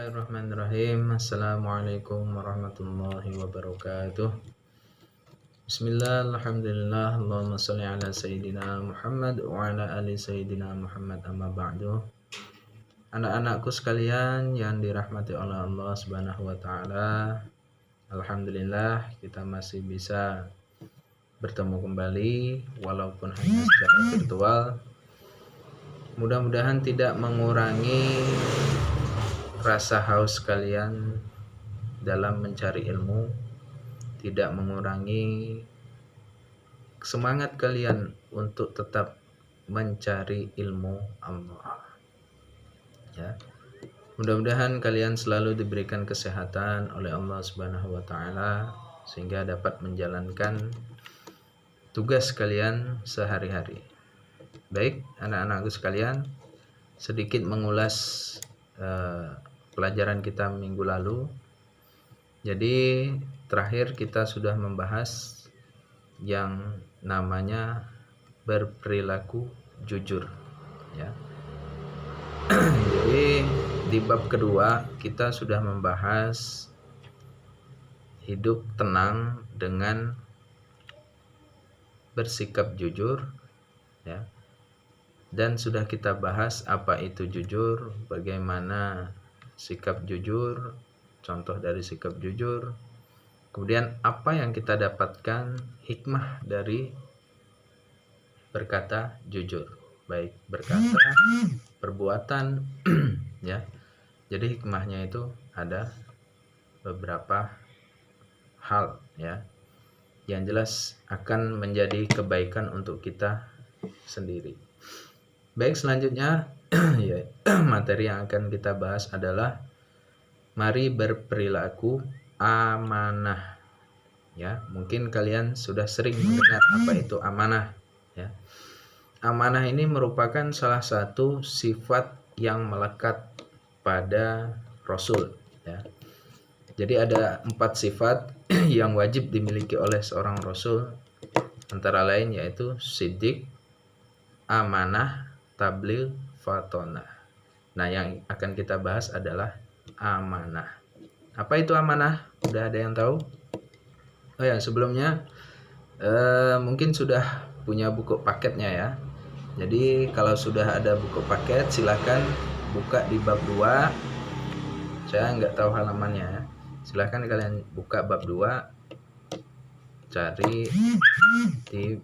Bismillahirrahmanirrahim. Assalamualaikum warahmatullahi wabarakatuh. Bismillah, alhamdulillah, Allahumma salli ala Sayyidina Muhammad wa ala ali Sayyidina Muhammad, amma ba'du. Anak-anakku sekalian yang dirahmati oleh Allah Subhanahu wa Ta'ala, alhamdulillah kita masih bisa bertemu kembali walaupun hanya secara virtual. Mudah-mudahan tidak mengurangi rasa haus kalian dalam mencari ilmu, tidak mengurangi semangat kalian untuk tetap mencari ilmu Allah. Ya. Mudah-mudahan kalian selalu diberikan kesehatan oleh Allah Subhanahu wa Ta'ala sehingga dapat menjalankan tugas kalian sehari-hari. Baik, anak-anakku sekalian, sedikit mengulas pelajaran kita minggu lalu. Jadi terakhir kita sudah membahas yang namanya berperilaku jujur, ya. Jadi di bab kedua kita sudah membahas hidup tenang dengan bersikap jujur, ya. Dan sudah kita bahas apa itu jujur, bagaimana sikap jujur, contoh dari sikap jujur, kemudian apa yang kita dapatkan hikmah dari berkata jujur, baik berkata, perbuatan, ya. Jadi hikmahnya itu ada beberapa hal, ya, yang jelas akan menjadi kebaikan untuk kita sendiri. Baik, selanjutnya ya, materi yang akan kita bahas adalah mari berperilaku amanah. Ya, mungkin kalian sudah sering mendengar apa itu amanah, ya. Amanah ini merupakan salah satu sifat yang melekat pada Rasul, ya. Jadi ada 4 sifat yang wajib dimiliki oleh seorang Rasul, antara lain yaitu siddiq, amanah, tabligh, fatonah. Nah, yang akan kita bahas adalah amanah. Apa itu amanah? Udah ada yang tahu? Oh ya, sebelumnya mungkin sudah punya buku paketnya, ya. Jadi kalau sudah ada buku paket, silakan buka di bab 2. Saya nggak tahu halamannya, ya. Silakan kalian buka bab 2, cari di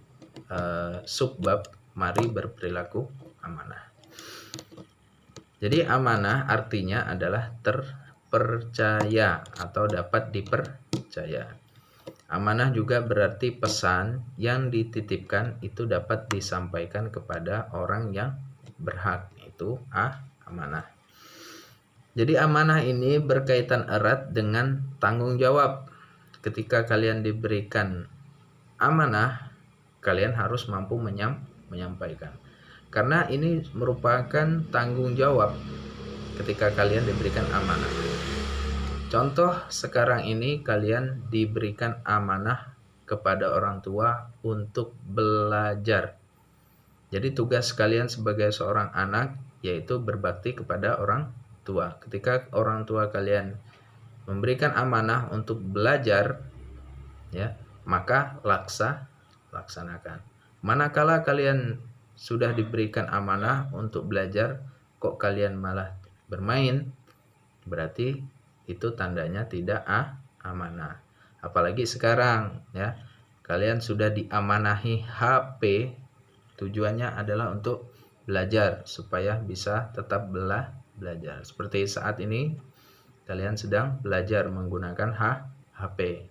subbab mari berperilaku amanah. Jadi amanah artinya adalah terpercaya atau dapat dipercaya. Amanah juga berarti pesan yang dititipkan itu dapat disampaikan kepada orang yang berhak, itu amanah. Jadi amanah ini berkaitan erat dengan tanggung jawab. Ketika kalian diberikan amanah, kalian harus mampu menyampaikan. Karena ini merupakan tanggung jawab ketika kalian diberikan amanah. Contoh sekarang ini kalian diberikan amanah kepada orang tua untuk belajar. Jadi tugas kalian sebagai seorang anak yaitu berbakti kepada orang tua. Ketika orang tua kalian memberikan amanah untuk belajar, ya, maka laksanakan. Manakala kalian sudah diberikan amanah untuk belajar, kok kalian malah bermain, berarti itu tandanya tidak amanah. Apalagi sekarang, ya, kalian sudah diamanahi HP, tujuannya adalah untuk belajar supaya bisa tetap belajar. Seperti saat ini kalian sedang belajar menggunakan HP,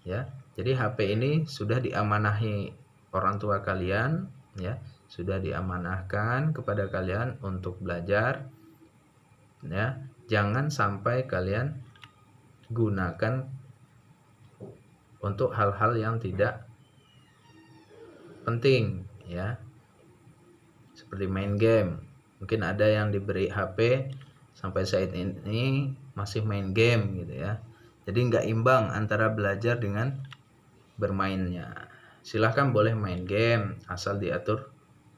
ya. Jadi HP ini sudah diamanahi orang tua kalian, ya, sudah diamanahkan kepada kalian untuk belajar, ya. Jangan sampai kalian gunakan untuk hal-hal yang tidak penting, ya, seperti main game. Mungkin ada yang diberi HP sampai saat ini masih main game, gitu, ya. Jadi nggak imbang antara belajar dengan bermainnya. Silahkan boleh main game asal diatur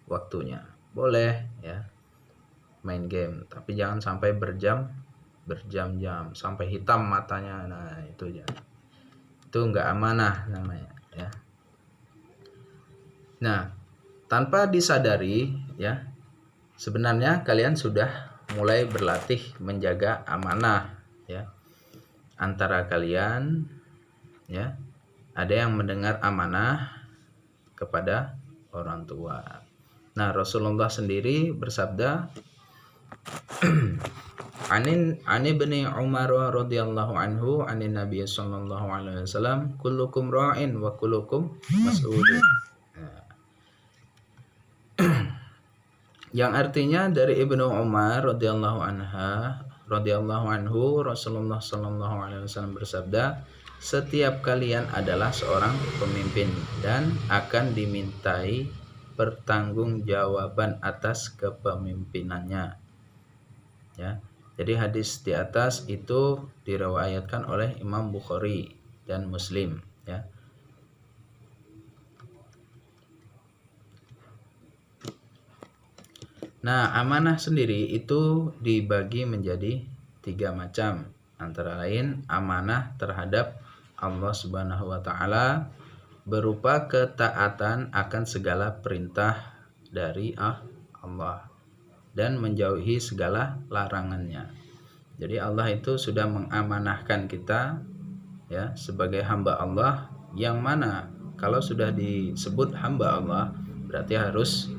waktunya, boleh, ya, main game, tapi jangan sampai berjam berjam-jam sampai hitam matanya. Nah, itu nggak amanah namanya ya. Nah, tanpa disadari ya, sebenarnya kalian sudah mulai berlatih menjaga amanah ya. Antara kalian ya, ada yang mendengar amanah kepada orang tua. Nah, Rasulullah sendiri bersabda, Ani bin Umar radhiyallahu anhu anin Nabi sallallahu alaihi wasallam, kullukum ra'in wa kullukum mas'ulun. Yang artinya dari Ibnu Umar radhiyallahu anhu, Rasulullah sallallahu alaihi wasallam bersabda, setiap kalian adalah seorang pemimpin dan akan dimintai pertanggungjawaban atas kepemimpinannya. Ya. Jadi hadis di atas itu diriwayatkan oleh Imam Bukhari dan Muslim ya. Nah, amanah sendiri itu dibagi menjadi 3 macam. Antara lain amanah terhadap Allah Subhanahu wa taala berupa ketaatan akan segala perintah dari Allah dan menjauhi segala larangannya. Jadi Allah itu sudah mengamanahkan kita ya sebagai hamba Allah, yang mana kalau sudah disebut hamba Allah berarti harus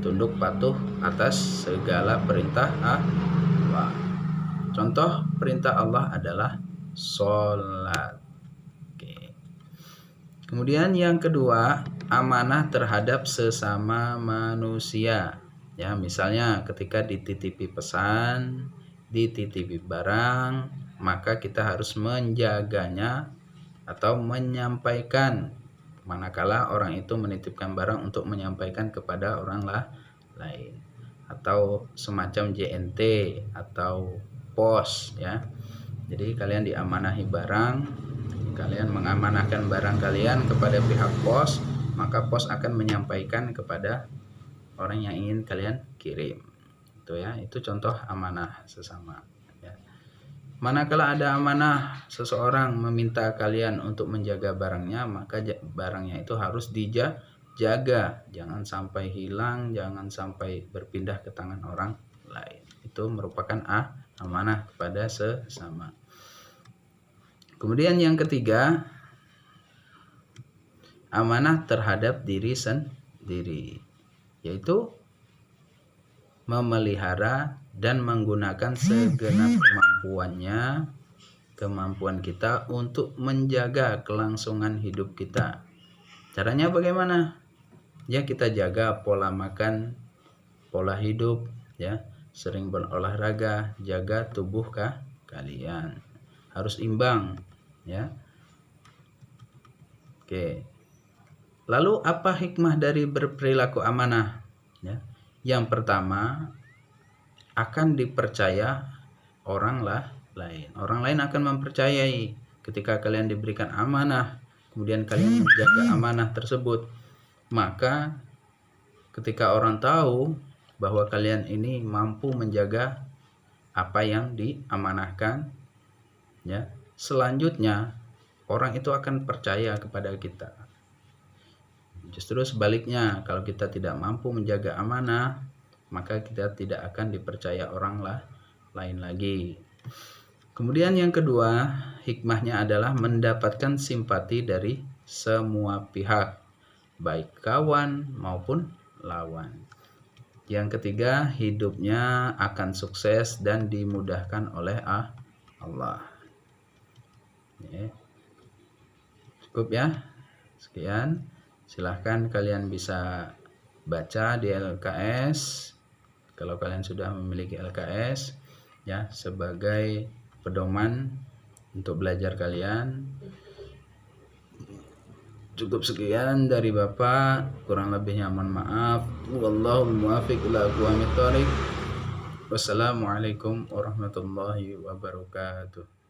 tunduk patuh atas segala perintah Allah. Contoh perintah Allah adalah sholat. Oke. Kemudian yang kedua, amanah terhadap sesama manusia. Ya, misalnya ketika dititipi pesan, dititipi barang, maka kita harus menjaganya atau menyampaikan manakala orang itu menitipkan barang untuk menyampaikan kepada orang lain, atau semacam JNT atau pos ya. Jadi kalian diamanahi barang, kalian mengamanahkan barang kalian kepada pihak pos, maka pos akan menyampaikan kepada orang yang ingin kalian kirim. Itu ya, itu contoh amanah sesama ya. Manakala ada amanah seseorang meminta kalian untuk menjaga barangnya, maka barangnya itu harus dijaga, jangan sampai hilang, jangan sampai berpindah ke tangan orang lain. Itu merupakan amanah kepada sesama. Kemudian yang ketiga, amanah terhadap diri sendiri, yaitu memelihara dan menggunakan segenap kemampuan kita untuk menjaga kelangsungan hidup kita. Caranya bagaimana? Ya, kita jaga pola makan, pola hidup ya, sering berolahraga, jaga tubuh kalian harus imbang ya. Oke. Lalu apa hikmah dari berperilaku amanah ya? Yang pertama, akan dipercaya orang lain. Orang lain akan mempercayai ketika kalian diberikan amanah, kemudian kalian menjaga amanah tersebut. Maka ketika orang tahu bahwa kalian ini mampu menjaga apa yang diamanahkan ya, selanjutnya orang itu akan percaya kepada kita. Justru sebaliknya, kalau kita tidak mampu menjaga amanah, maka kita tidak akan dipercaya orang lain lagi. Kemudian yang kedua, hikmahnya adalah mendapatkan simpati dari semua pihak, baik kawan maupun lawan. Yang ketiga, hidupnya akan sukses dan dimudahkan oleh Allah. Cukup ya, sekian. Silahkan kalian bisa baca di LKS kalau kalian sudah memiliki LKS ya, sebagai pedoman untuk belajar kalian. Cukup sekian dari Bapak, kurang lebihnya mohon maaf. Wallahu muwaffiq ila aqwamit thoriq. Wassalamualaikum warahmatullahi wabarakatuh.